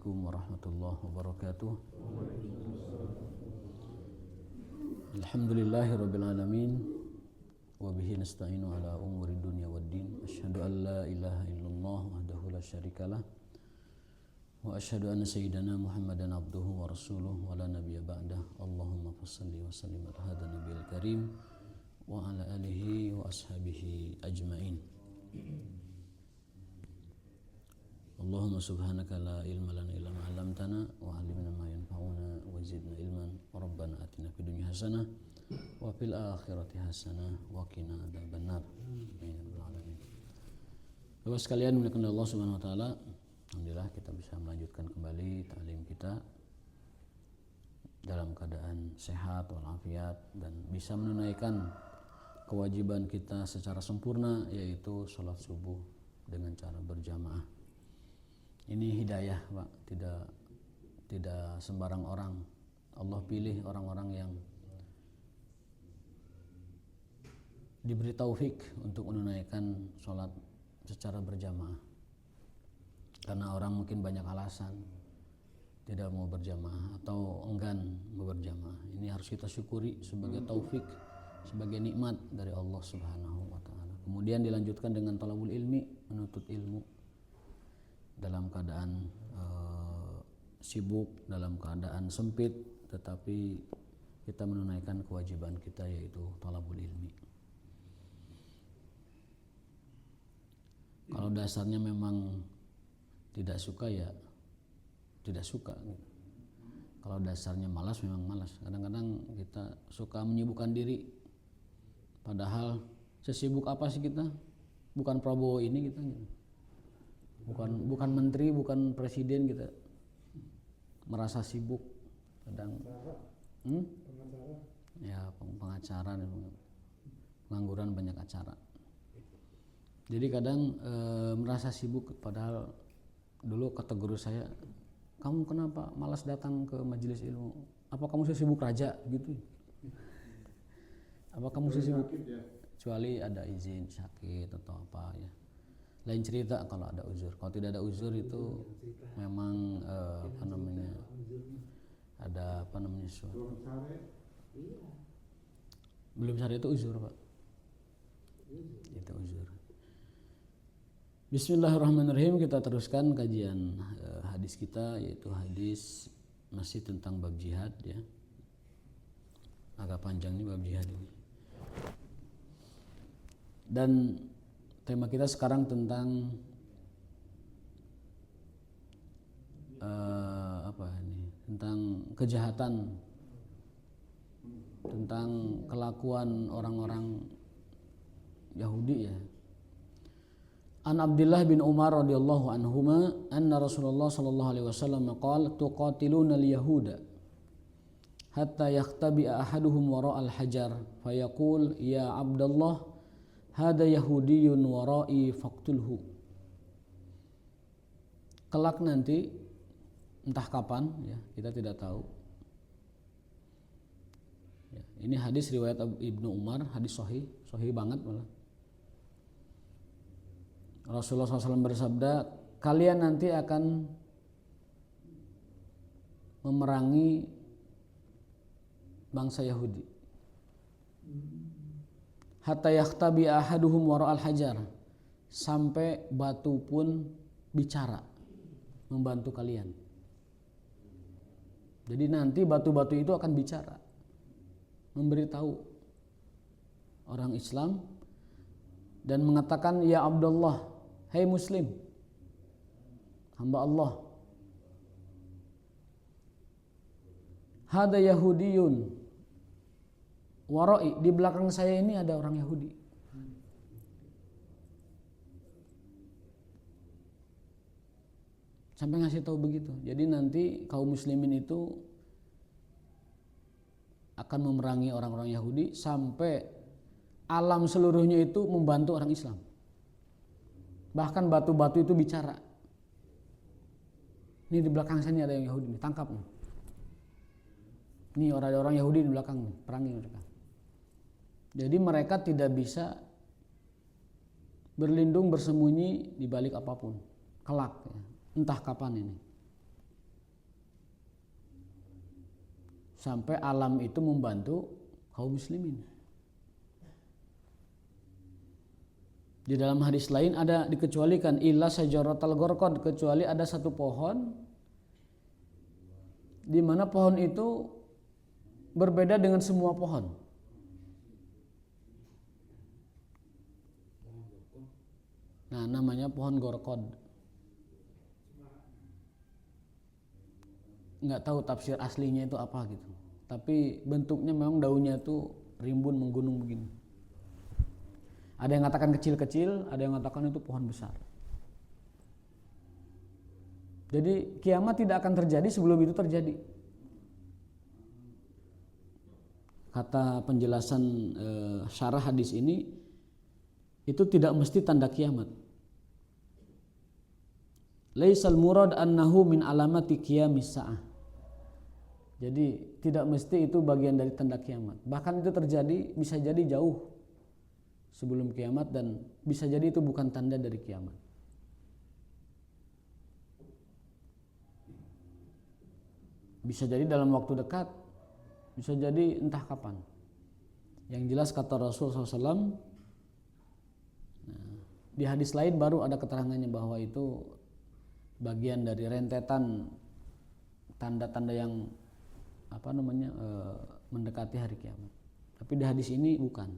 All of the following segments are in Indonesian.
Assalamualaikum warahmatullahi wabarakatuh. Alhamdulillahirabbil alamin wa bihi nasta'inu ala umuri dunya waddin. Asyhadu an la ilaha illallah wahdahu la syarikalah wa asyhadu anna sayyidana Muhammadan abduhu wa rasuluhu wa la nabiyya ba'dah. Allahumma fassalli wa sallim ala hadha nabiyil karim wa ala alihi wa ashabihi ajmain. Allahumma subhanaka la ilma lana illa ma 'allamtana wa 'allimna ma yanfa'una wa zidna ilman wa rabbana atina fid dunya hasanah wa fil akhirati hasanah wa qina adzabannar. Amin ya rabbal alamin. Bapak sekalian, dimuliakan Allah Subhanahu wa taala. Alhamdulillah kita bisa melanjutkan kembali ta'lim kita dalam keadaan sehat walafiat dan bisa menunaikan kewajiban kita secara sempurna, yaitu sholat subuh dengan cara berjamaah. Ini hidayah, Pak. Tidak sembarang orang. Allah pilih orang-orang yang diberi taufik untuk menunaikan sholat secara berjamaah. Karena orang mungkin banyak alasan tidak mau berjamaah atau enggan berjamaah. Ini harus kita syukuri sebagai taufik, sebagai nikmat dari Allah Subhanahu wa taala. Kemudian dilanjutkan dengan talabul ilmi, menuntut ilmu dalam keadaan sibuk, dalam keadaan sempit, tetapi kita menunaikan kewajiban kita, yaitu talabul ilmi. Kalau dasarnya memang tidak suka, ya tidak suka. Kalau dasarnya malas, memang malas. Kadang-kadang kita suka menyibukkan diri, padahal sesibuk apa sih kita? Bukan Prabowo ini kita gitu. Bukan menteri, bukan presiden, kita merasa sibuk kadang. Ya, pengacara dan pengangguran, banyak acara. Jadi kadang merasa sibuk, padahal dulu kata guru saya, kamu kenapa malas datang ke majelis ilmu? Apa kamu sibuk raja gitu? Apa kamu sibuk? Kecuali ada izin sakit atau apa ya. Lain cerita kalau ada uzur. Kalau tidak ada uzur itu memang ada belum syari itu uzur, Pak. Itu uzur. Bismillahirrahmanirrahim. Kita teruskan kajian hadis kita, yaitu hadis masih tentang bab jihad ya. Agak panjang nih bab jihad ini. Dan tema kita sekarang tentang tentang kejahatan, tentang kelakuan orang-orang Yahudi ya. An Abdullah bin Umar radhiyallahu anhuma anna Rasulullah sallallahu alaihi wasallam qala tuqatiluna al-yahuda hatta yakhtabi ahaduhum wara al-hajar fayaqul ya Abdullah hada yahudiyun warai faqtulhu. Kelak nanti, entah kapan ya, kita tidak tahu ya, ini hadis riwayat Ibnu Umar, hadis sahih banget malah. Rasulullah SAW bersabda, kalian nanti akan memerangi bangsa Yahudi hatta yakhtabi ahaduhum wara al-hajar, sampai batu pun bicara membantu kalian. Jadi nanti batu-batu itu akan bicara, memberitahu orang Islam dan mengatakan ya Abdullah, hai Muslim, hamba Allah, hada Yahudiyun warai, di belakang saya ini ada orang Yahudi. Sampai ngasih tahu begitu. Jadi nanti kaum muslimin itu akan memerangi orang-orang Yahudi sampai alam seluruhnya itu membantu orang Islam. Bahkan batu-batu itu bicara. Ini di belakang saya ini ada yang Yahudi, tangkap nih. Ini orang-orang Yahudi di belakang, perangi mereka. Jadi mereka tidak bisa berlindung bersembunyi di balik apapun, kelak ya. Entah kapan ini. sampai alam itu membantu kaum muslimin. Di dalam hadis lain ada dikecualikan illa sajaratal gharqad, kecuali ada satu pohon di mana pohon itu berbeda dengan semua pohon. Nah, namanya pohon gharqad. Nggak tahu tafsir aslinya itu apa gitu. Tapi bentuknya memang daunnya itu rimbun menggunung begini. Ada yang mengatakan kecil-kecil, ada yang mengatakan itu pohon besar. Jadi kiamat tidak akan terjadi sebelum itu terjadi. Kata penjelasan syarah hadis ini, itu tidak mesti tanda kiamat. Laisal murad annahu min alamati qiyamis saah. Jadi tidak mesti itu bagian dari tanda kiamat. Bahkan itu terjadi bisa jadi jauh sebelum kiamat dan bisa jadi itu bukan tanda dari kiamat. Bisa jadi dalam waktu dekat, bisa jadi entah kapan. Yang jelas kata Rasul SAW, di hadis lain baru ada keterangannya bahwa itu bagian dari rentetan tanda-tanda yang mendekati hari kiamat. Tapi di hadis ini bukan.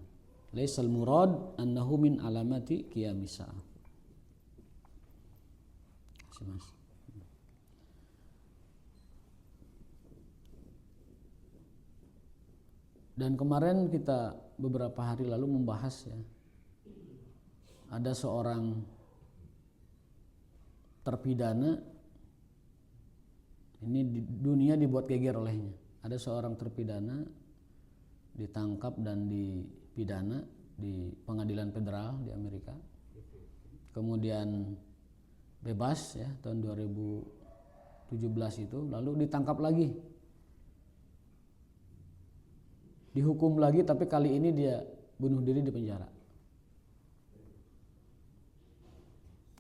Laisal murad annahu min alamati qiyamis saah. Mas. Dan kemarin kita beberapa hari lalu membahas ya, ada seorang terpidana, ini di dunia dibuat geger olehnya. Ada seorang terpidana ditangkap dan dipidana di pengadilan federal di Amerika, kemudian bebas ya tahun 2017 itu, lalu ditangkap lagi, dihukum lagi, tapi kali ini dia bunuh diri di penjara.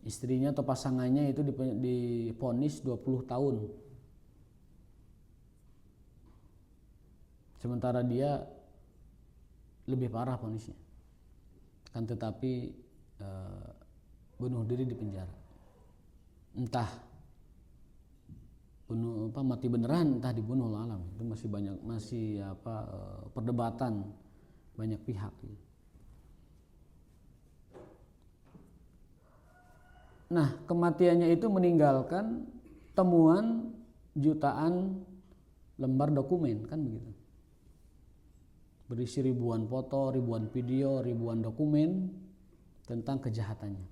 Istrinya atau pasangannya itu divonis 20 tahun. Sementara dia lebih parah vonisnya. Kan tetapi bunuh diri di penjara. Entah mati beneran, entah dibunuh alam. Itu masih perdebatan banyak pihak. Nah, kematiannya itu meninggalkan temuan jutaan lembar dokumen, kan begitu. Berisi ribuan foto, ribuan video, ribuan dokumen tentang kejahatannya.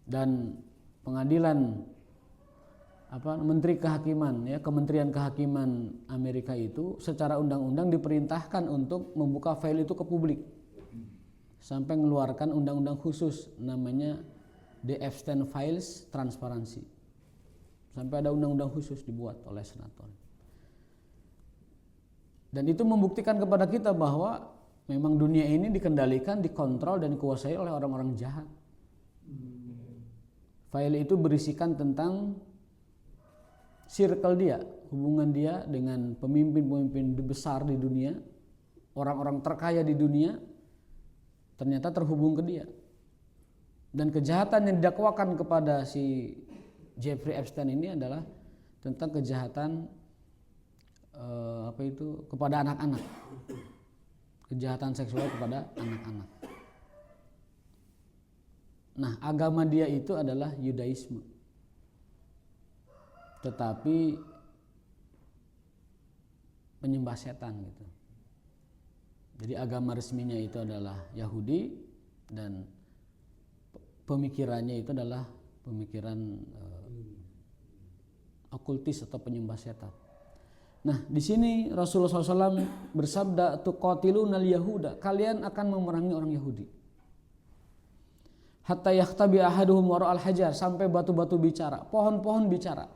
Dan pengadilan Menteri Kehakiman ya, Kementerian Kehakiman Amerika itu secara undang-undang diperintahkan untuk membuka file itu ke publik. Sampai mengeluarkan undang-undang khusus namanya The Epstein Files Transparency. Sampai ada undang-undang khusus dibuat oleh senator. Dan itu membuktikan kepada kita bahwa memang dunia ini dikendalikan, dikontrol dan dikuasai oleh orang-orang jahat. File itu berisikan tentang circle dia, hubungan dia dengan pemimpin-pemimpin besar di dunia, orang-orang terkaya di dunia, ternyata terhubung ke dia. Dan kejahatan yang didakwakan kepada si Jeffrey Epstein ini adalah tentang kejahatan kepada anak-anak, kejahatan seksual kepada anak-anak. Nah, agama dia itu adalah Yudaisme, tetapi penyembah setan gitu. Jadi agama resminya itu adalah Yahudi dan pemikirannya itu adalah pemikiran okultis atau penyembah setan. Nah, di sini Rasulullah SAW bersabda, tuqatilunal yahuda, kalian akan memerangi orang Yahudi. Hatta yakhtabi ahaduhum wara'al hajar, sampai batu-batu bicara, pohon-pohon bicara.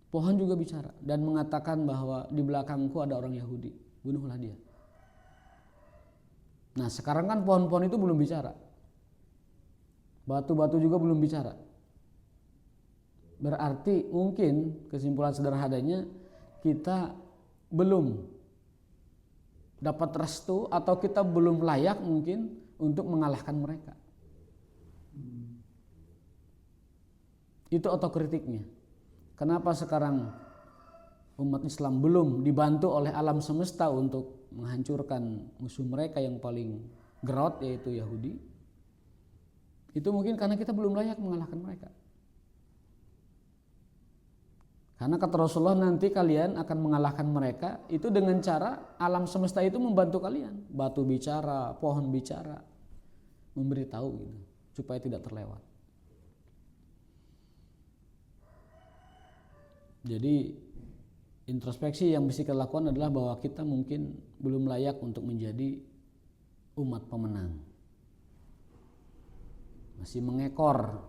Pohon juga bicara dan mengatakan bahwa di belakangku ada orang Yahudi, bunuhlah dia. Nah, sekarang kan pohon-pohon itu belum bicara. Batu-batu juga belum bicara. Berarti mungkin kesimpulan sederhananya kita belum dapat restu atau kita belum layak mungkin untuk mengalahkan mereka. Itu otokritiknya. Kenapa sekarang umat Islam belum dibantu oleh alam semesta untuk menghancurkan musuh mereka yang paling gerot, yaitu Yahudi? Itu mungkin karena kita belum layak mengalahkan mereka. Karena kata Rasulullah, nanti kalian akan mengalahkan mereka itu dengan cara alam semesta itu membantu kalian. Batu bicara, pohon bicara, memberitahu gitu, supaya tidak terlewat. Jadi introspeksi yang bisa kita lakukan adalah bahwa kita mungkin belum layak untuk menjadi umat pemenang. Masih mengekor,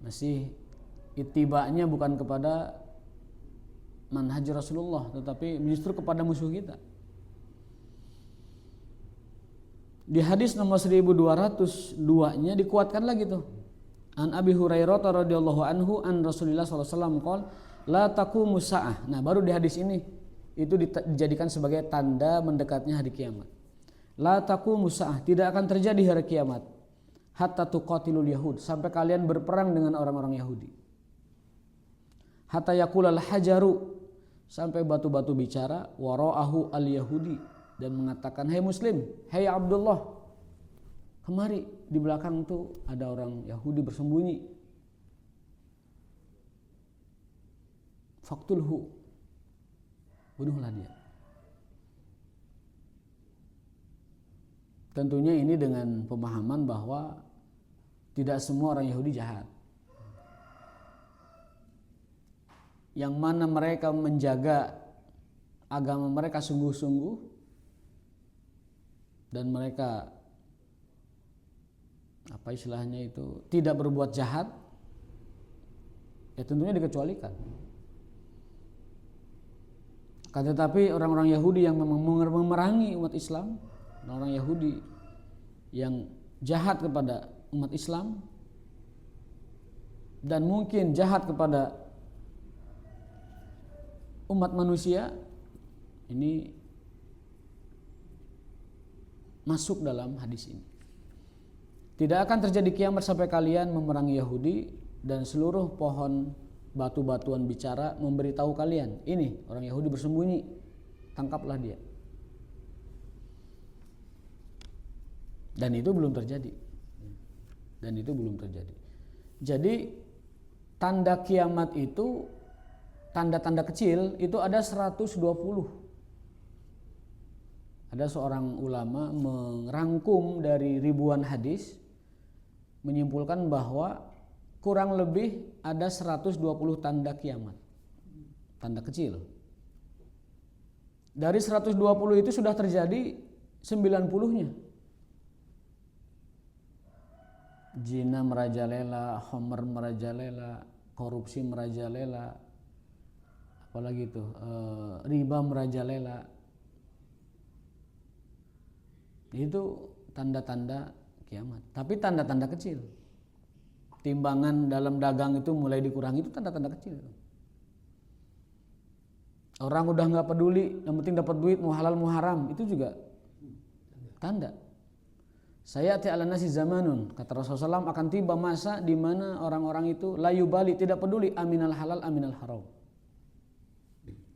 masih itibanya bukan kepada manhaj Rasulullah, tetapi justru kepada musuh kita. Di hadis nomor 1202-nya dikuatkan lagi tuh. An Abi Hurairah radhiyallahu anhu an Rasulillah sallallahu alaihi wasallam qol la taqumu sa'ah. Nah, baru di hadis ini itu dijadikan sebagai tanda mendekatnya hari kiamat. La taqumu sa'ah, tidak akan terjadi hari kiamat hatta tuqatilul yahud, sampai kalian berperang dengan orang-orang Yahudi. Hatta yaqulal hajaru, sampai batu-batu bicara, wara'ahu al-yahudi, dan mengatakan, "Hai Muslim, hai Abdullah, kemari, di belakang tuh ada orang Yahudi bersembunyi. Faktulhu, bunuhlah dia." Tentunya ini dengan pemahaman bahwa tidak semua orang Yahudi jahat. Yang mana mereka menjaga agama mereka sungguh-sungguh dan mereka apa istilahnya itu tidak berbuat jahat, ya tentunya dikecualikan. Tetapi orang-orang Yahudi yang memang memerangi umat Islam, orang Yahudi yang jahat kepada umat Islam dan mungkin jahat kepada umat manusia, ini masuk dalam hadis ini. Tidak akan terjadi kiamat sampai kalian memerangi Yahudi dan seluruh pohon batu-batuan bicara memberitahu kalian, ini orang Yahudi bersembunyi, tangkaplah dia. Dan itu belum terjadi. Jadi tanda kiamat itu, tanda-tanda kecil itu ada 120. Ada seorang ulama merangkum dari ribuan hadis, menyimpulkan bahwa kurang lebih ada 120 tanda kiamat, tanda kecil. Dari 120 itu sudah terjadi 90-nya. Zina merajalela, khamr merajalela, korupsi merajalela, apalagi itu riba merajalela. Itu tanda-tanda kiamat. Tapi tanda-tanda kecil. Timbangan dalam dagang itu mulai dikurangi, itu tanda-tanda kecil. Orang udah nggak peduli, yang penting dapat duit, mau halal mau haram, itu juga tanda. Saya ati ala nasi zamanun, kata Rasulullah SAW, akan tiba masa di mana orang-orang itu layu bali, tidak peduli aminal halal aminal haram.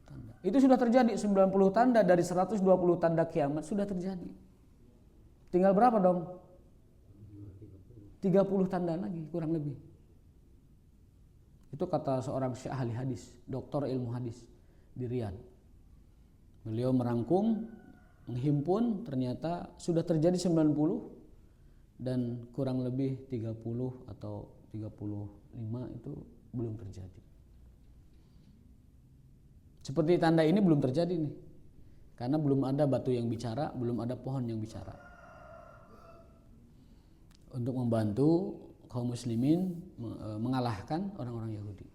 Tanda. Itu sudah terjadi, 90 tanda dari 120 tanda kiamat sudah terjadi. Tinggal berapa dong? 30 tanda lagi kurang lebih. Itu kata seorang syekh ahli hadis, doktor ilmu hadis di Riyadh. Beliau merangkum, menghimpun, ternyata sudah terjadi 90 dan kurang lebih 30 atau 35 itu belum terjadi. Seperti tanda ini belum terjadi nih. Karena belum ada batu yang bicara, belum ada pohon yang bicara. Untuk membantu kaum muslimin mengalahkan orang-orang Yahudi.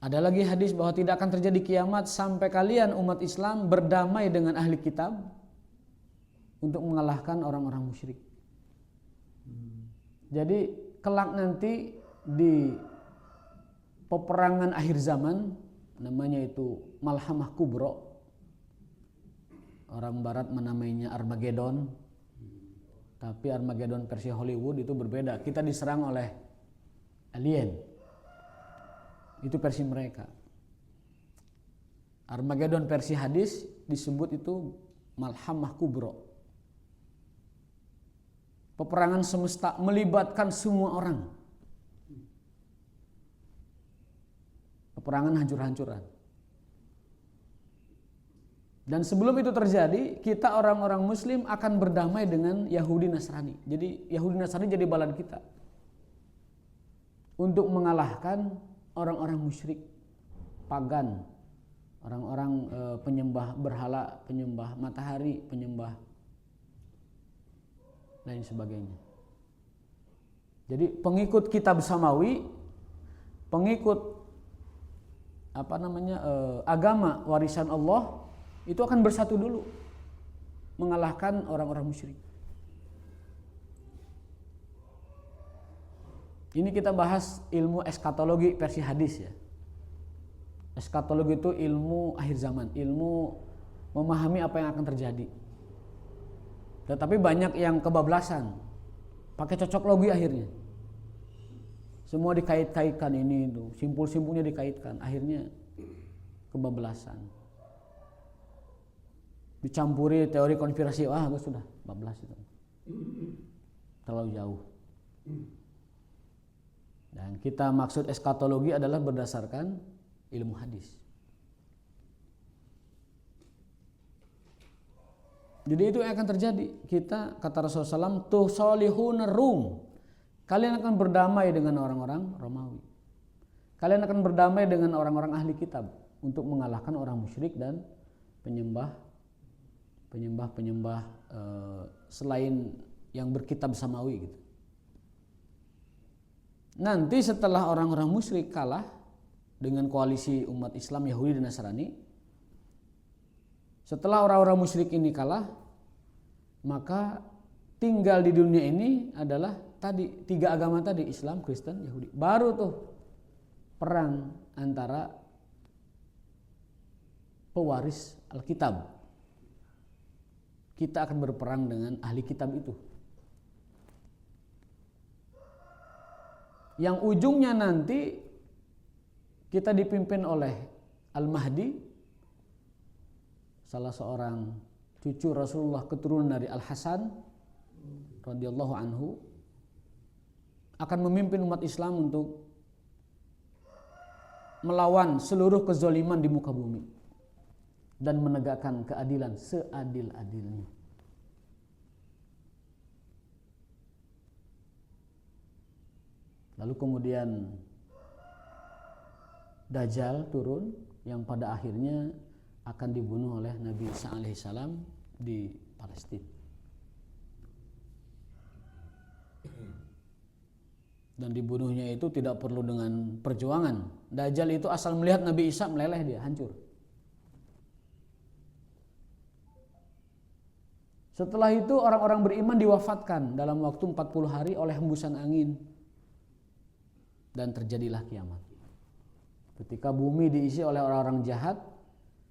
Ada lagi hadis bahwa tidak akan terjadi kiamat sampai kalian umat Islam berdamai dengan ahli kitab untuk mengalahkan orang-orang musyrik. Jadi kelak nanti di peperangan akhir zaman, namanya itu Malhamah Kubro. Orang barat menamainya Armageddon, tapi Armageddon versi Hollywood itu berbeda. Kita diserang oleh alien, itu versi mereka. Armageddon versi hadis disebut itu Malhamah Kubro. Peperangan semesta melibatkan semua orang. Peperangan hancur-hancuran. Dan sebelum itu terjadi, kita orang-orang Muslim akan berdamai dengan Yahudi Nasrani. Jadi Yahudi Nasrani jadi balan kita untuk mengalahkan orang-orang musyrik, pagan, orang-orang penyembah berhala, penyembah matahari, penyembah lain sebagainya. Jadi pengikut kitab samawi, pengikut agama warisan Allah itu akan bersatu dulu mengalahkan orang-orang musyrik. Ini kita bahas ilmu eskatologi versi hadis ya. Eskatologi itu ilmu akhir zaman, ilmu memahami apa yang akan terjadi. Tetapi banyak yang kebablasan, pakai cocok logi akhirnya. Semua dikait-kaitkan ini itu, simpul-simpulnya dikaitkan, akhirnya kebablasan. Dicampuri teori konspirasi, sudah bablas itu. Terlalu jauh. Dan kita maksud eskatologi adalah berdasarkan ilmu hadis. Jadi itu yang akan terjadi. Kita, kata Rasulullah SAW, tusolihuna Rum. Kalian akan berdamai dengan orang-orang Romawi. Kalian akan berdamai dengan orang-orang ahli kitab untuk mengalahkan orang musyrik dan penyembah selain yang berkitab samawi gitu. Nanti setelah orang-orang musyrik kalah dengan koalisi umat Islam, Yahudi dan Nasrani, setelah orang-orang musyrik ini kalah, maka tinggal di dunia ini adalah tadi tiga agama tadi, Islam, Kristen, Yahudi. Baru tuh perang antara pewaris Alkitab. Kita akan berperang dengan ahli kitab itu. Yang ujungnya nanti kita dipimpin oleh Al-Mahdi, salah seorang cucu Rasulullah keturunan dari Al-Hasan radhiyallahu anhu, akan memimpin umat Islam untuk melawan seluruh kezaliman di muka bumi dan menegakkan keadilan seadil-adilnya. Lalu kemudian Dajjal turun yang pada akhirnya akan dibunuh oleh Nabi Isa alaihissalam di Palestina. Dan dibunuhnya itu tidak perlu dengan perjuangan. Dajjal itu asal melihat Nabi Isa meleleh dia, hancur. Setelah itu orang-orang beriman diwafatkan dalam waktu 40 hari oleh hembusan angin. Dan terjadilah kiamat. Ketika bumi diisi oleh orang-orang jahat,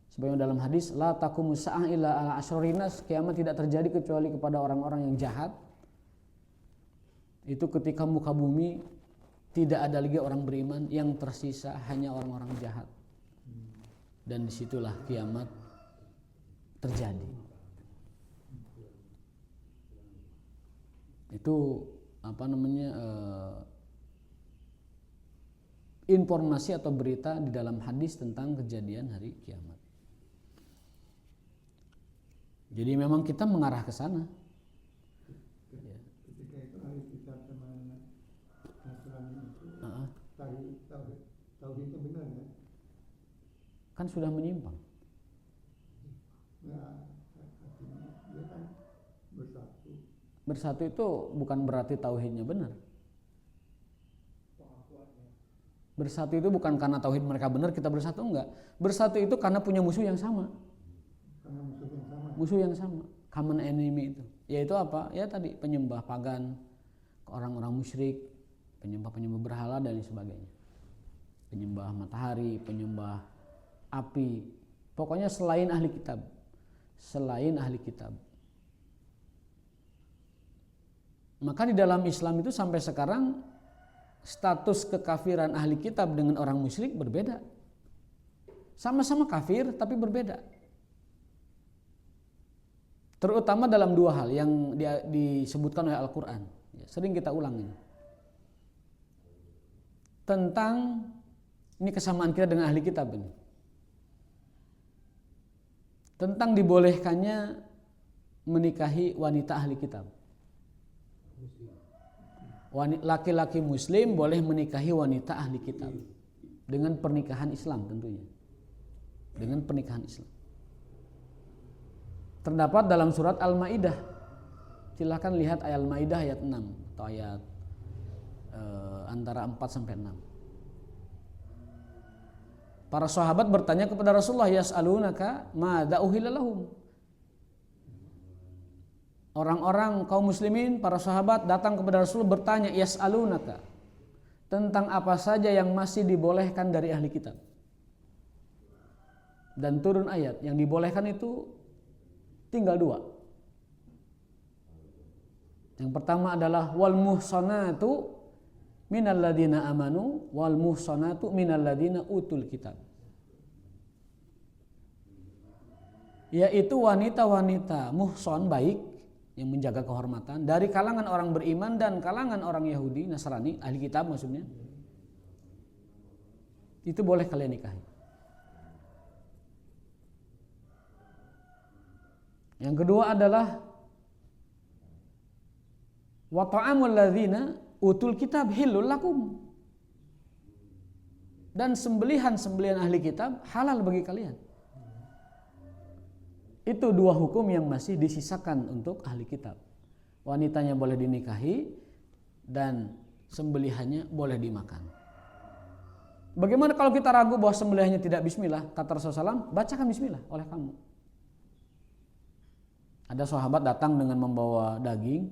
sebagaimana dalam hadis, la taqumu sa'ah illa ala asyrinas, kiamat tidak terjadi kecuali kepada orang-orang yang jahat. Itu ketika muka bumi tidak ada lagi orang beriman, yang tersisa hanya orang-orang jahat. Dan disitulah kiamat terjadi. Itu informasi atau berita di dalam hadis tentang kejadian hari kiamat. Jadi memang kita mengarah ke sana. Ketika itu ahli kitab sama Nasrani itu tauhid itu benar ya? Kan sudah menyimpang. Nah, artinya dia kan bersatu. Bersatu itu bukan berarti tauhidnya benar. Bersatu itu bukan karena tauhid mereka benar kita bersatu, enggak. Bersatu itu karena punya musuh yang sama. Karena musuh yang sama. Musuh yang sama, common enemy itu. Yaitu apa? Ya tadi penyembah pagan, orang-orang musyrik, penyembah berhala dan sebagainya, penyembah matahari, penyembah api, pokoknya selain ahli kitab. Maka di dalam Islam itu sampai sekarang status kekafiran ahli kitab dengan orang musyrik berbeda. Sama-sama kafir tapi berbeda. Terutama dalam dua hal yang disebutkan oleh Al-Quran. Sering kita ulang ini. Tentang ini kesamaan kita dengan ahli kitab ini. Tentang dibolehkannya menikahi wanita ahli kitab. Laki-laki muslim boleh menikahi wanita ahli kitab dengan pernikahan Islam tentunya. Dengan pernikahan Islam. Terdapat dalam surat Al-Maidah. Silakan lihat ayat Al-Maidah ayat 6 atau ayat antara 4 sampai 6. Para sahabat bertanya kepada Rasulullah, yas'alunaka madza uhilla lahum. Orang-orang kaum muslimin, para sahabat datang kepada Rasulullah bertanya, yas'alunaka, tentang apa saja yang masih dibolehkan dari ahli kitab. Dan turun ayat yang dibolehkan itu tinggal 2. Yang pertama adalah wal muhsanatu minal ladina amanu wal muhsanatu minal ladina utul kitab. Yaitu wanita-wanita muhson, baik, yang menjaga kehormatan dari kalangan orang beriman dan kalangan orang Yahudi, Nasrani, ahli kitab maksudnya. Itu boleh kalian nikahi. Yang kedua adalah wa ta'amul ladzina utul kitab hillul lakum. Dan sembelihan-sembelihan ahli kitab halal bagi kalian. Itu 2 hukum yang masih disisakan untuk ahli kitab. Wanitanya boleh dinikahi dan sembelihannya boleh dimakan. Bagaimana kalau kita ragu bahwa sembelihannya tidak bismillah? Kata Rasulullah SAW, bacakan bismillah oleh kamu. Ada sahabat datang dengan membawa daging.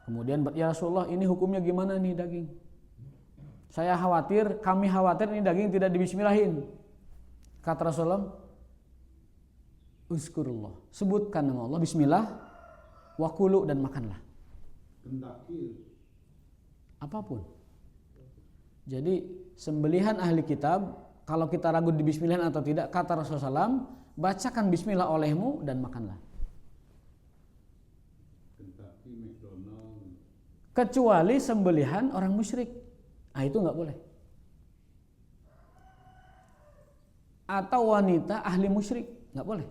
Kemudian, ya Rasulullah, ini hukumnya gimana nih daging? Kami khawatir ini daging tidak dibismillahin. Kata Rasulullah, uzkurullah, sebutkan nama Allah, bismillah, wakulu, dan makanlah. Apapun. Jadi sembelihan ahli kitab, kalau kita ragu di bismillahin atau tidak, kata Rasulullah SAW, bacakan bismillah olehmu dan makanlah. Kecuali sembelihan orang musyrik, itu nggak boleh. Atau wanita ahli musyrik, nggak boleh.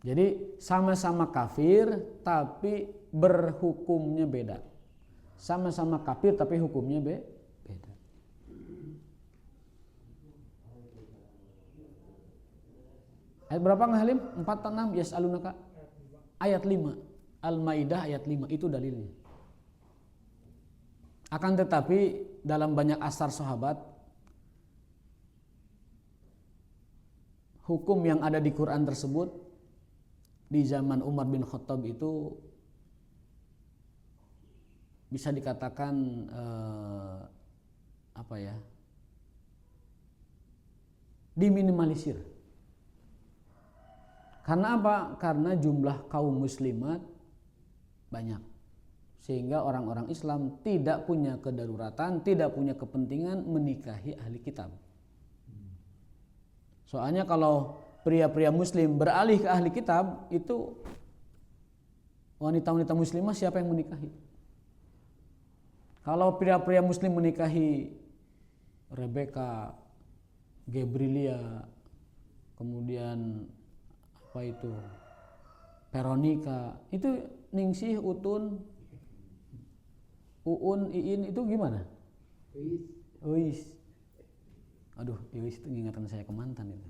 Jadi sama-sama kafir tapi berhukumnya beda. Sama-sama kafir tapi hukumnya beda. Ayat berapa Halim? 4 atau 6? Yas'alunaka. Ayat 5. Al-Maidah ayat 5 itu dalilnya. Akan tetapi dalam banyak asar sahabat, hukum yang ada di Quran tersebut di zaman Umar bin Khattab itu bisa dikatakan diminimalisir. Karena apa? Karena jumlah kaum muslimat banyak. Sehingga orang-orang Islam tidak punya kedaruratan, tidak punya kepentingan menikahi ahli kitab. Soalnya kalau pria-pria muslim beralih ke ahli kitab, itu wanita-wanita muslimah siapa yang menikahi? Kalau pria-pria muslim menikahi Rebeka, Gabrielia, kemudian Veronica, itu Ningsih, Utun, Uun, Iin, itu gimana? Uis. Aduh, Uis itu ingatan saya ke mantan itu.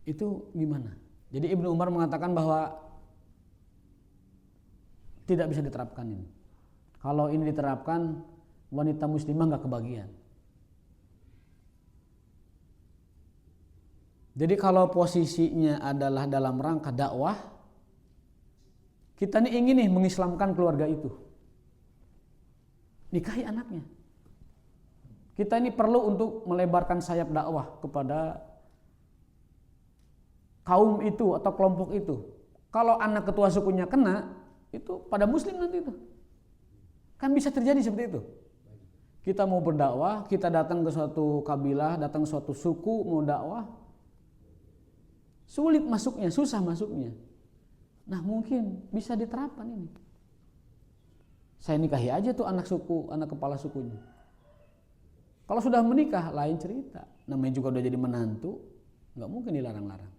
Itu gimana? Jadi Ibnu Umar mengatakan bahwa tidak bisa diterapkan ini. Kalau ini diterapkan, wanita muslimah nggak kebagian. Jadi kalau posisinya adalah dalam rangka dakwah, Kita ini ingin nih mengislamkan keluarga itu. Nikahi anaknya. Kita ini perlu untuk melebarkan sayap dakwah kepada kaum itu atau kelompok itu. Kalau anak ketua sukunya kena, itu pada muslim nanti itu. Kan bisa terjadi seperti itu. Kita mau berdakwah, kita datang ke suatu kabilah, datang ke suatu suku mau dakwah. Sulit masuknya, susah masuknya. Nah, mungkin bisa diterapkan ini. Saya nikahi aja tuh anak suku, anak kepala sukunya. Kalau sudah menikah lain cerita. Namanya juga udah jadi menantu, nggak mungkin dilarang-larang.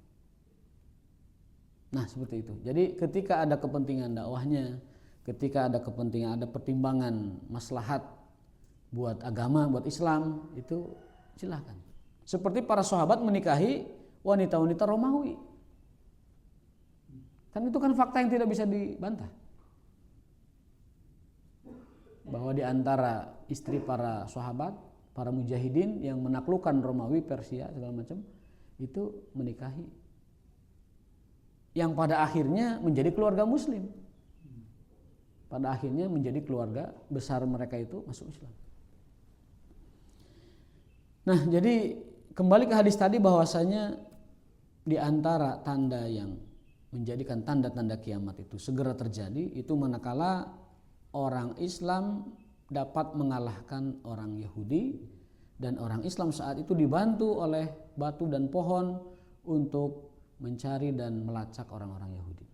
Nah, seperti itu. Jadi ketika ada kepentingan dakwahnya, ketika ada kepentingan, ada pertimbangan maslahat buat agama, buat Islam, itu silakan. Seperti para sahabat menikahi wanita-wanita Romawi. Kan itu kan fakta yang tidak bisa dibantah. Bahwa di antara istri para sahabat, para mujahidin yang menaklukkan Romawi, Persia, segala macam, itu menikahi. Yang pada akhirnya menjadi keluarga muslim. Pada akhirnya menjadi keluarga besar mereka itu masuk Islam. Nah, jadi kembali ke hadis tadi bahwasanya di antara tanda yang menjadikan tanda-tanda kiamat itu segera terjadi itu manakala orang Islam dapat mengalahkan orang Yahudi dan orang Islam saat itu dibantu oleh batu dan pohon untuk mencari dan melacak orang-orang Yahudi.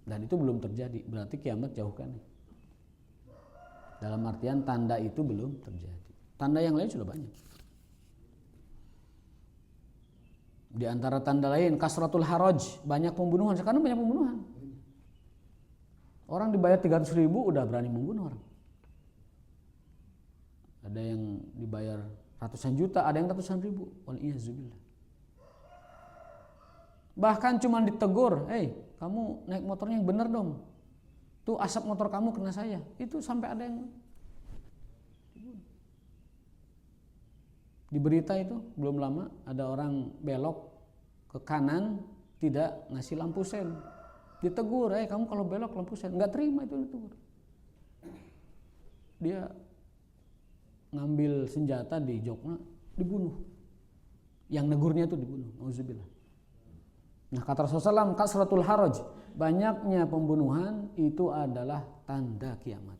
Dan itu belum terjadi, berarti kiamat jauh kan. Dalam artian tanda itu belum terjadi. Tanda yang lain sudah banyak. Di antara tanda lain kasratul haraj, banyak pembunuhan. Sekarang banyak pembunuhan. Orang dibayar 300.000 udah berani membunuh orang. Ada yang dibayar ratusan juta, ada yang ratusan ribu. Wal'iyazubillah. Bahkan cuma ditegur, kamu naik motornya yang bener dong. Tuh asap motor kamu kena saya. Itu sampai ada yang di berita itu belum lama ada orang belok ke kanan tidak ngasih lampu sen. Ditegur, kamu kalau belok lampu sen, nggak terima itu ditegur. Dia ngambil senjata di joknya, dibunuh. Yang negurnya itu dibunuh. Auzubillah. Nah, kata Rasulullah SAW, kasratul haraj, banyaknya pembunuhan itu adalah tanda kiamat.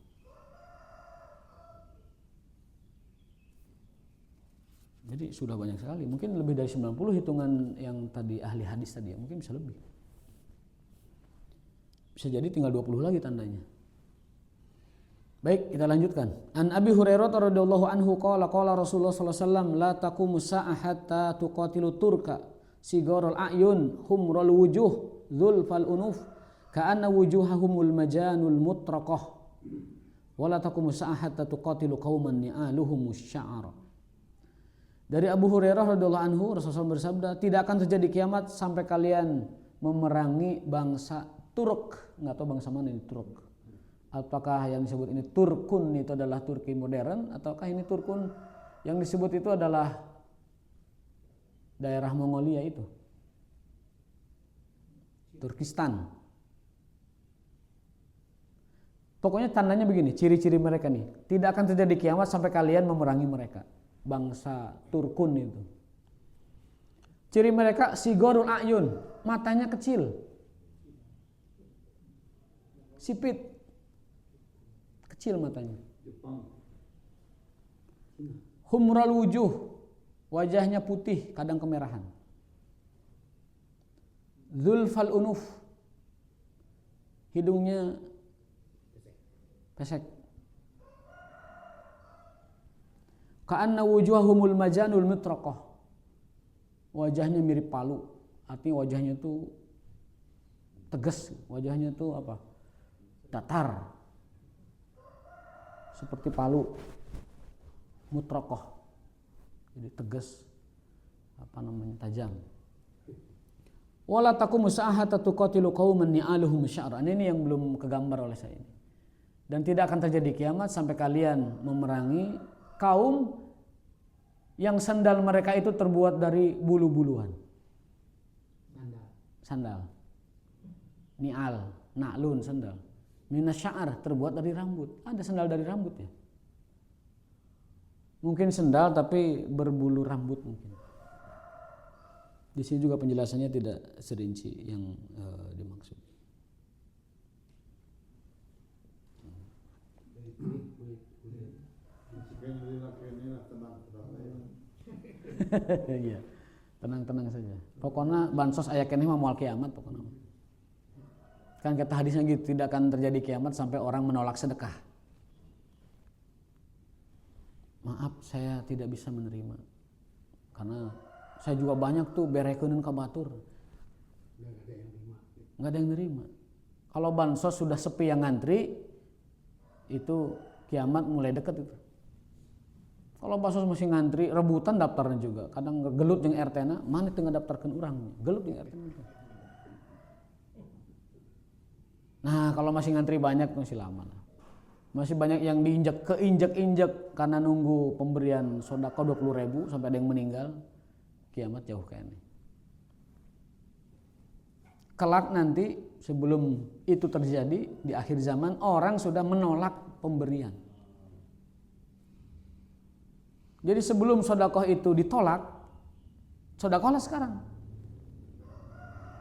Jadi sudah banyak sekali, mungkin lebih dari 90 hitungan yang tadi ahli hadis tadi, mungkin bisa lebih. Bisa jadi tinggal 20 lagi tandanya. Baik, kita lanjutkan. An Abi Hurairah radhiyallahu anhu qala Rasulullah sallallahu alaihi wasallam la taqumu sa'ah hatta tuqatilu turka sigharul a'yun humrul wujuh dzulfal unuf ka'anna wujuhahumul majanul mutraqah wa la taqumu sa'ah hatta tuqatilu qauman ni'aluhumus sya'ar. Dari Abu Hurairah radhiyallahu anhu Rasulullah bersabda, tidak akan terjadi kiamat sampai kalian memerangi bangsa Turk. Enggak tahu bangsa mana ini Turk. Apakah yang disebut ini Turkun itu adalah Turki modern, ataukah ini Turkun yang disebut itu adalah daerah Mongolia itu, Turkistan. Pokoknya tandanya begini, ciri-ciri mereka nih, tidak akan terjadi kiamat sampai kalian memerangi mereka, bangsa Turkun itu. Ciri mereka sigorul ayun, matanya kecil, sipit, kecil matanya. Humral wujuh, wajahnya putih, kadang kemerahan. Zulfal unuf, hidungnya pesek. Ka'anna wujuhahumul majanul mutraqah, wajahnya mirip palu, artinya wajahnya itu tegas, wajahnya itu apa? Datar, seperti palu, mutraqah, jadi tegas, tajam. Wala taqumu sa'ata tuqatilu qauman ni'aluhum sya'ra. Ini yang belum kegambar oleh saya ini. Dan tidak akan terjadi kiamat sampai kalian memerangi kaum yang sandal mereka itu terbuat dari bulu-buluan. Sandal. ni'al, na'lun sandal. Minas sya'ar terbuat dari rambut. Ada sandal dari rambut ya. Mungkin sandal tapi berbulu rambut mungkin. Di sini juga penjelasannya tidak serinci yang dimaksud. Iya, tenang-tenang saja. Pokoknya bansos aya keneh mah moal kiamat pokoknya. Kan kata hadisnya gitu, tidak akan terjadi kiamat sampai orang menolak sedekah. Maaf, saya tidak bisa menerima. Karena saya juga banyak tuh berekeun ka batur. Enggak ada yang nerima. Kalau bansos sudah sepi yang ngantri, itu kiamat mulai dekat itu. Kalau bansos masih ngantri, rebutan daftarnya juga. Kadang gelut jeung RT-na, mana teu ngadaftarkeun urang? Gelut jeung RT-na. Nah, kalau masih ngantri banyak masih lama lah. Masih banyak yang keinjek karena nunggu pemberian sedekah 20.000 sampai ada yang meninggal. Kiamat jauh kayaknya. Kelak nanti sebelum itu terjadi di akhir zaman orang sudah menolak pemberian. Jadi sebelum sedekah itu ditolak, sedekahlah sekarang.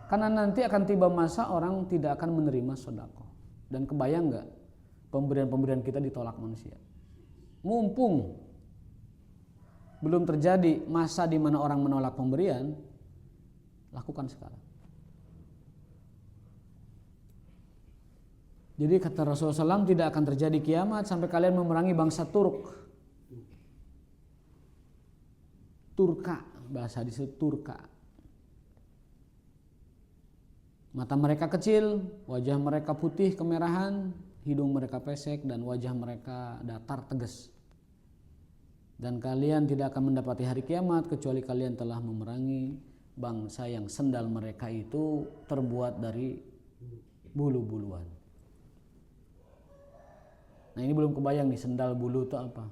Karena nanti akan tiba masa orang tidak akan menerima sedekah. Dan kebayang enggak pemberian-pemberian kita ditolak manusia. Mumpung belum terjadi masa di mana orang menolak pemberian, lakukan sekarang. Jadi kata Rasulullah SAW, tidak akan terjadi kiamat sampai kalian memerangi bangsa Turka, bahasa disebut Turka. Mata mereka kecil, wajah mereka putih kemerahan, hidung mereka pesek dan wajah mereka datar tegas. Dan kalian tidak akan mendapati hari kiamat kecuali kalian telah memerangi bangsa yang sendal mereka itu terbuat dari bulu-buluan. Nah, ini belum kebayang nih sendal bulu itu apa?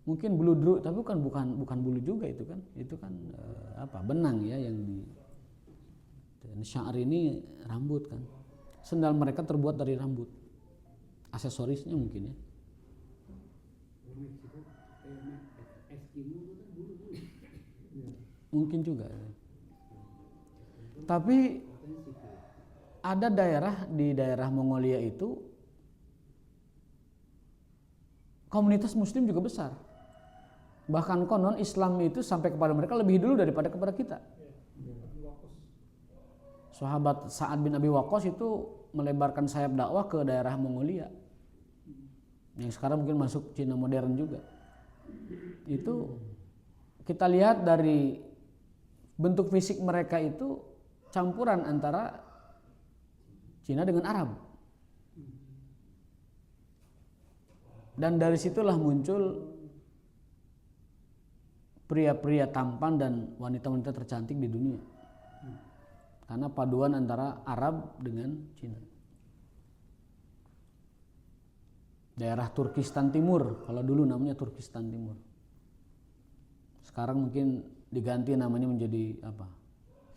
Mungkin bulu druk, tapi bukan bulu juga itu kan? Itu kan benang ya yang di sya'ar ini rambut kan. Sendal mereka terbuat dari rambut. Aksesorisnya mungkin ya. Mungkin juga. Tapi ada di daerah Mongolia itu komunitas muslim juga besar. Bahkan konon Islam itu sampai kepada mereka lebih dulu daripada kepada kita. Sahabat Sa'ad bin Abi Waqqas itu melebarkan sayap dakwah ke daerah Mongolia. Yang sekarang mungkin masuk Cina modern juga. Itu kita lihat dari bentuk fisik mereka itu campuran antara Cina dengan Arab. Dan dari situlah muncul pria-pria tampan dan wanita-wanita tercantik di dunia. Karena paduan antara Arab dengan Cina. Daerah Turkistan Timur, kalau dulu namanya Turkistan Timur. Sekarang mungkin diganti namanya menjadi apa?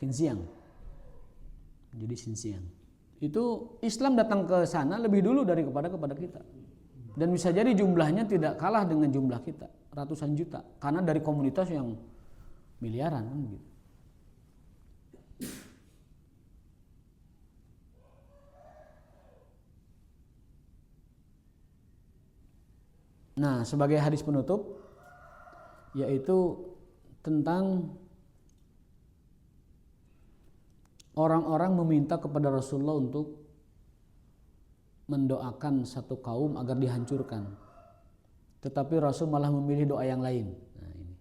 Xinjiang. Jadi Xinjiang. Itu Islam datang ke sana lebih dulu kepada kita. Dan bisa jadi jumlahnya tidak kalah dengan jumlah kita, ratusan juta, karena dari komunitas yang miliaran kan gitu. Nah, sebagai hadis penutup yaitu tentang orang-orang meminta kepada Rasulullah untuk mendoakan satu kaum agar dihancurkan. Tetapi Rasul malah memilih doa yang lain. Nah, ini.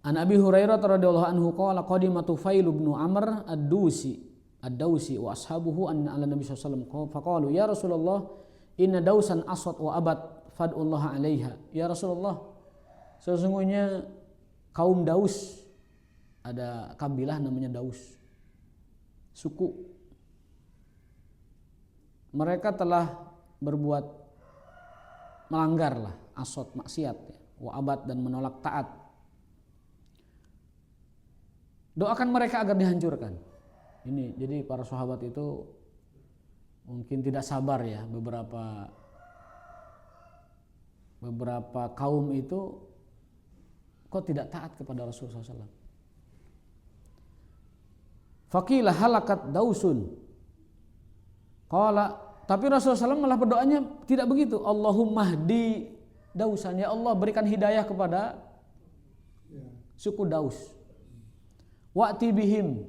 An Abi Hurairah radhiyallahu anhu qala qadima Tufail bin Amr ad-Dausi wa ashabuhu an ala Nabi sallallahu alaihi wasallam faqalu ya Rasulullah inna dausan aswat wa abad fad'ullaha 'alaiha. Ya Rasulullah, sesungguhnya kaum Daus, ada kabilah namanya Daus, suku. Mereka telah berbuat melanggar aswat, maksiat, wa abad dan menolak taat. Doakan mereka agar dihancurkan. Ini jadi para sahabat itu mungkin tidak sabar ya, beberapa kaum itu kok tidak taat kepada Rasulullah SAW. Faqilah halakat dausun. Qala, tapi Rasulullah SAW malah berdoanya tidak begitu. Allahumma hdi dausan, ya Allah berikan hidayah kepada suku Daus. Wa'ti bihim,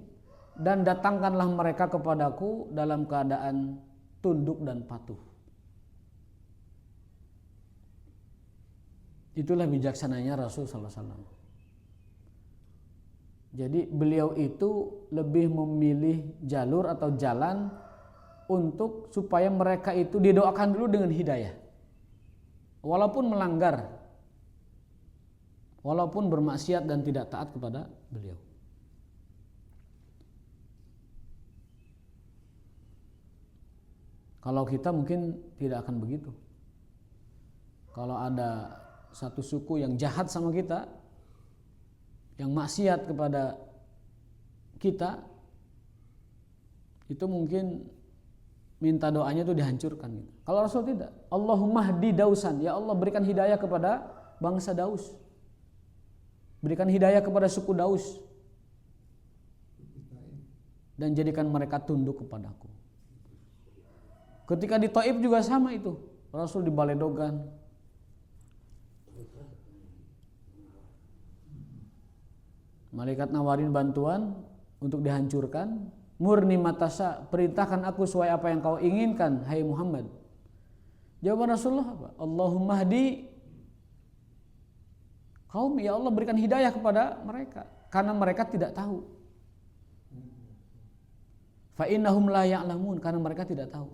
dan datangkanlah mereka kepadaku dalam keadaan tunduk dan patuh. Itulah bijaksananya Rasul sallallahu alaihi wasallam. Jadi beliau itu lebih memilih jalur atau jalan untuk supaya mereka itu didoakan dulu dengan hidayah. Walaupun melanggar, walaupun bermaksiat dan tidak taat kepada beliau. Kalau kita mungkin tidak akan begitu. Kalau ada satu suku yang jahat sama kita, yang maksiat kepada kita, itu mungkin minta doanya itu dihancurkan gitu. Kalau Rasul tidak, Allahumma hdi dausan, ya Allah berikan hidayah kepada bangsa Daus, berikan hidayah kepada suku Daus, dan jadikan mereka tunduk kepadaku. Ketika di Taif juga sama itu, Rasul di Baledogan, malaikat nawarin bantuan untuk dihancurkan. Murni matasa, perintahkan aku sesuai apa yang kau inginkan, hai Muhammad. Jawaban Rasulullah apa? Allahumma hdi kaum, ya Allah berikan hidayah kepada mereka, karena mereka tidak tahu. Fa innahum la ya'lamun, karena mereka tidak tahu.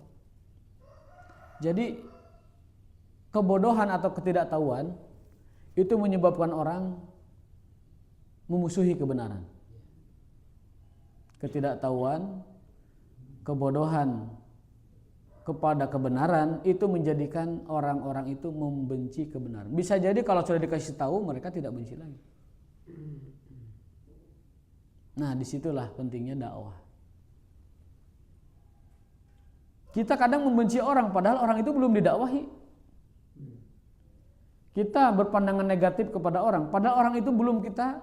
Jadi kebodohan atau ketidaktahuan itu menyebabkan orang memusuhi kebenaran. Ketidaktahuan, kebodohan kepada kebenaran itu menjadikan orang-orang itu membenci kebenaran. Bisa jadi kalau sudah dikasih tahu mereka tidak benci lagi. Nah, disitulah pentingnya dakwah. Kita kadang membenci orang padahal orang itu belum didakwahi. Kita berpandangan negatif kepada orang padahal orang itu belum kita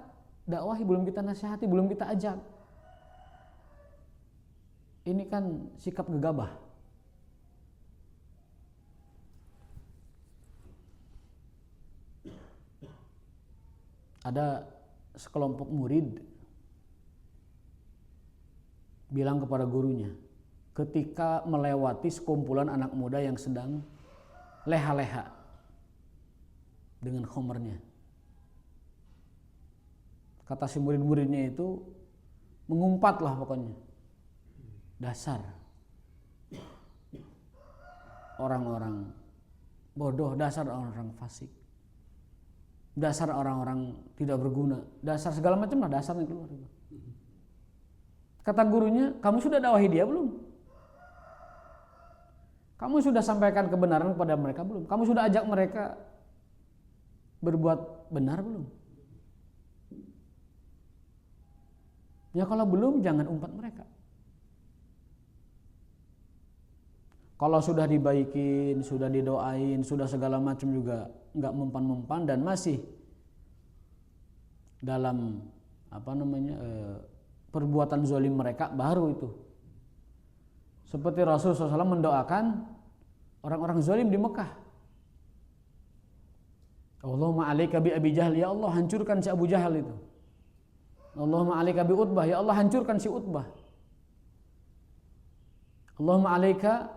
dakwahi, belum kita nasihati, belum kita ajak. Ini kan sikap gegabah. Ada sekelompok murid bilang kepada gurunya ketika melewati sekumpulan anak muda yang sedang leha-leha dengan khomernya. Kata si murid-muridnya itu, mengumpatlah pokoknya. Dasar orang-orang bodoh, dasar orang-orang fasik, dasar orang-orang tidak berguna, dasar segala macam lah dasarnya keluar. Kata gurunya, kamu sudah dakwahi dia belum? Kamu sudah sampaikan kebenaran kepada mereka belum? Kamu sudah ajak mereka berbuat benar belum? Ya kalau belum, jangan umpat mereka. Kalau sudah dibaikin, sudah didoain, sudah segala macam juga nggak mempan-mempan dan masih dalam perbuatan zalim mereka, baru itu. Seperti Rasulullah SAW mendoakan orang-orang zalim di Mekah. Allahumma alaika bi Abi Jahal, ya Allah hancurkan si Abu Jahal itu. Allahumma alaika bi Utbah, ya Allah hancurkan si Utbah. Allahumma alaika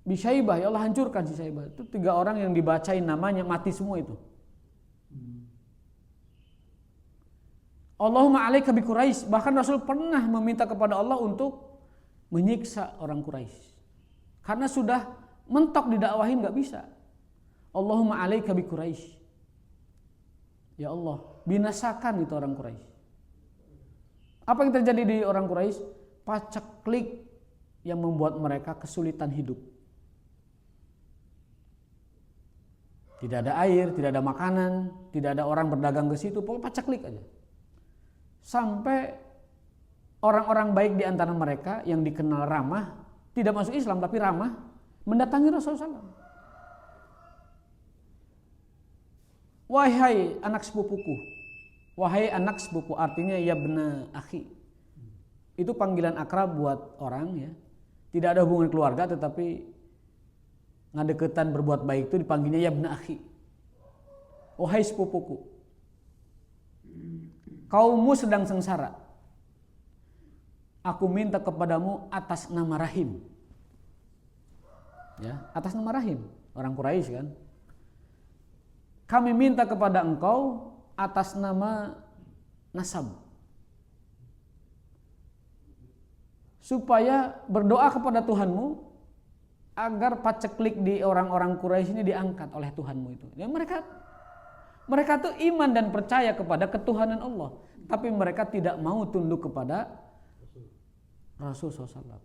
bi Syaibah, ya Allah hancurkan si Syaibah. Itu 3 orang yang dibacain namanya mati semua itu. Allahumma alaika bi Quraisy, bahkan Rasul pernah meminta kepada Allah untuk menyiksa orang Quraisy. Karena sudah mentok didakwahin enggak bisa. Allahumma alaika bi Quraisy. Ya Allah, binasakan itu orang Quraisy. Apa yang terjadi di orang Quraisy? Paceklik yang membuat mereka kesulitan hidup. Tidak ada air, tidak ada makanan, tidak ada orang berdagang ke situ, pokoknya paceklik aja. Sampai orang-orang baik di antara mereka yang dikenal ramah, tidak masuk Islam tapi ramah, mendatangi Rasulullah SAW. Wahai anak sepupuku, wahai anak sepupu, artinya ya bena akhi. Itu panggilan akrab buat orang ya. Tidak ada hubungan keluarga tetapi ngadeketan berbuat baik itu dipanggilnya ya bena akhi. Wahai sepupuku, kaummu sedang sengsara. Aku minta kepadamu atas nama Rahim. Ya, atas nama Rahim, orang Quraisy kan. Kami minta kepada engkau atas nama Nasab. Supaya berdoa kepada Tuhanmu agar paceklik di orang-orang Quraisy ini diangkat oleh Tuhanmu itu. Ya, mereka tuh iman dan percaya kepada ketuhanan Allah, tapi mereka tidak mau tunduk kepada Rasul SAW.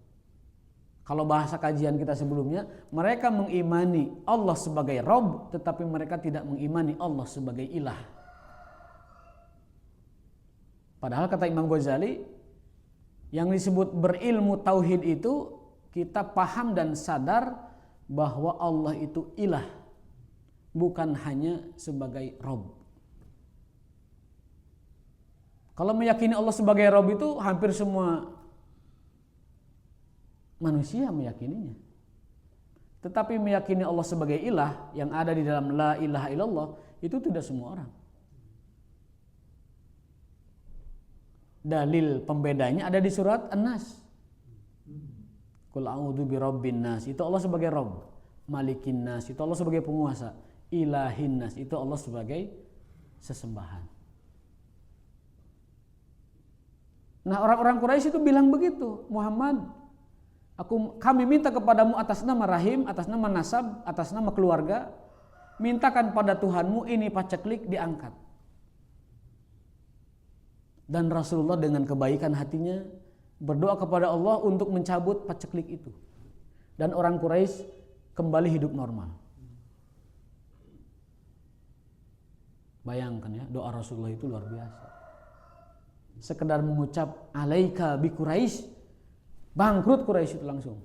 Kalau bahasa kajian kita sebelumnya, mereka mengimani Allah sebagai Rabb, tetapi mereka tidak mengimani Allah sebagai ilah. Padahal kata Imam Ghazali, yang disebut berilmu tauhid itu kita paham dan sadar bahwa Allah itu ilah, bukan hanya sebagai Rabb. Kalau meyakini Allah sebagai Rabb itu hampir semua manusia meyakininya. Tetapi meyakini Allah sebagai ilah yang ada di dalam la ilaha illallah itu tidak semua orang. Dalil pembedanya ada di surat An-Nas. Qul a'udzu birabbin nas, itu Allah sebagai Rabb. Malikin nas, itu Allah sebagai penguasa. Ilahin nas, itu Allah sebagai sesembahan. Nah, orang-orang Quraisy itu bilang begitu, Muhammad, kami minta kepadamu atas nama Rahim, atas nama Nasab, atas nama keluarga, mintakan pada Tuhanmu ini paceklik diangkat. Dan Rasulullah dengan kebaikan hatinya berdoa kepada Allah untuk mencabut paceklik itu. Dan orang Quraisy kembali hidup normal. Bayangkan ya, doa Rasulullah itu luar biasa. Sekedar mengucap alaika bi Quraisy, bangkrut Quraisy itu langsung.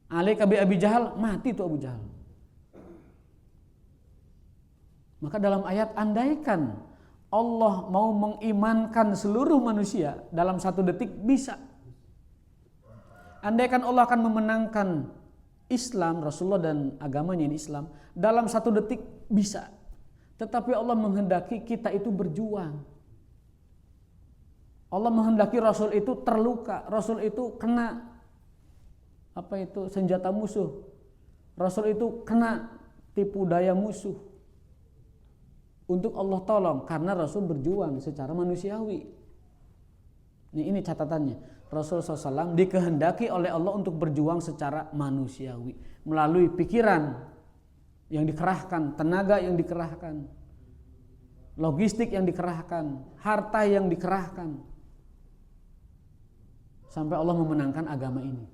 Alaika bi Abi Jahal, mati itu Abu Jahal. Maka dalam ayat, andaikan Allah mau mengimankan seluruh manusia dalam satu detik, bisa. Andaikan Allah akan memenangkan Islam, Rasulullah dan agamanya ini Islam, dalam satu detik bisa. Tetapi Allah menghendaki kita itu berjuang. Allah menghendaki Rasul itu terluka, Rasul itu kena senjata musuh, Rasul itu kena tipu daya musuh. Untuk Allah tolong, karena Rasul berjuang secara manusiawi. Ini catatannya. Rasul SAW dikehendaki oleh Allah untuk berjuang secara manusiawi, melalui pikiran yang dikerahkan, tenaga yang dikerahkan, logistik yang dikerahkan, harta yang dikerahkan, sampai Allah memenangkan agama ini.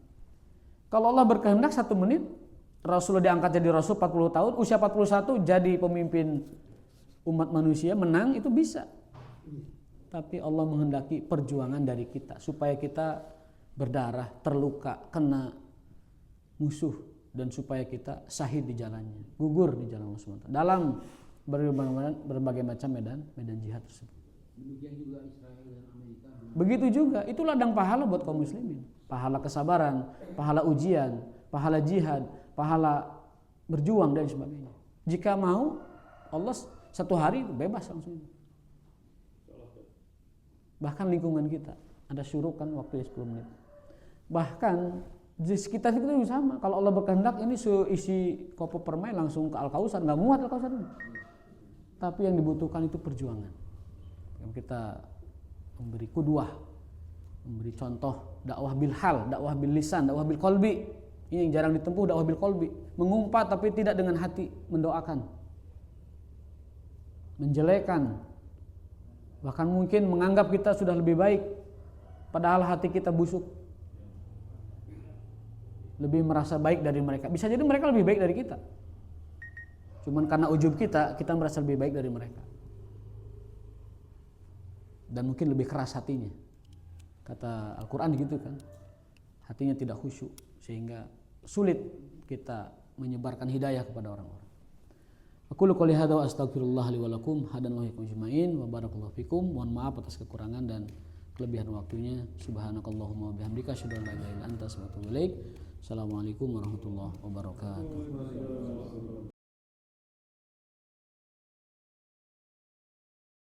Kalau Allah berkehendak 1 menit, Rasulullah diangkat jadi Rasul 40 tahun, usia 41 jadi pemimpin umat manusia, menang, itu bisa. Tapi Allah menghendaki perjuangan dari kita, supaya kita berdarah, terluka, kena musuh, dan supaya kita syahid di jalannya, gugur di jalan Allah SWT dalam berbagai macam medan jihad tersebut. Demikian juga Israel dan Amerika. Begitu juga, itu ladang pahala buat kaum muslimin. Pahala kesabaran, pahala ujian, pahala jihad, pahala berjuang dan sebagainya. Jika mau, Allah 1 hari bebas langsung. Bahkan lingkungan kita ada syurukan waktu 10 menit. Bahkan di sekitar kita juga sama. Kalau Allah berkehendak, ini isi kopi permen langsung ke Al-Kausar, nggak muat Al-Kausar ini. Tapi yang dibutuhkan itu perjuangan. Yang kita memberi qudwah, memberi contoh dakwah bil hal, dakwah bil lisan, dakwah bil qalbi. Ini yang jarang ditempuh, dakwah bil qalbi. Mengumpat tapi tidak dengan hati, mendoakan, menjelekan, bahkan mungkin menganggap kita sudah lebih baik, padahal hati kita busuk, lebih merasa baik dari mereka. Bisa jadi mereka lebih baik dari kita, cuman karena ujub kita merasa lebih baik dari mereka. dan mungkin lebih keras hatinya. Kata Al-Quran gitu kan, hatinya tidak khusyuk sehingga sulit kita menyebarkan hidayah kepada orang-orang. Aku qouli hadza wa astaghfirullah li wa lakum hadanallahu ajmain wa barakallahu fikum. Mohon maaf atas kekurangan dan kelebihan waktunya. Subhanakallahumma wa bihamdika asyhadu an la ilaha illa anta astaghfiruka wa atubu ilaik. Assalamualaikum warahmatullahi wabarakatuh.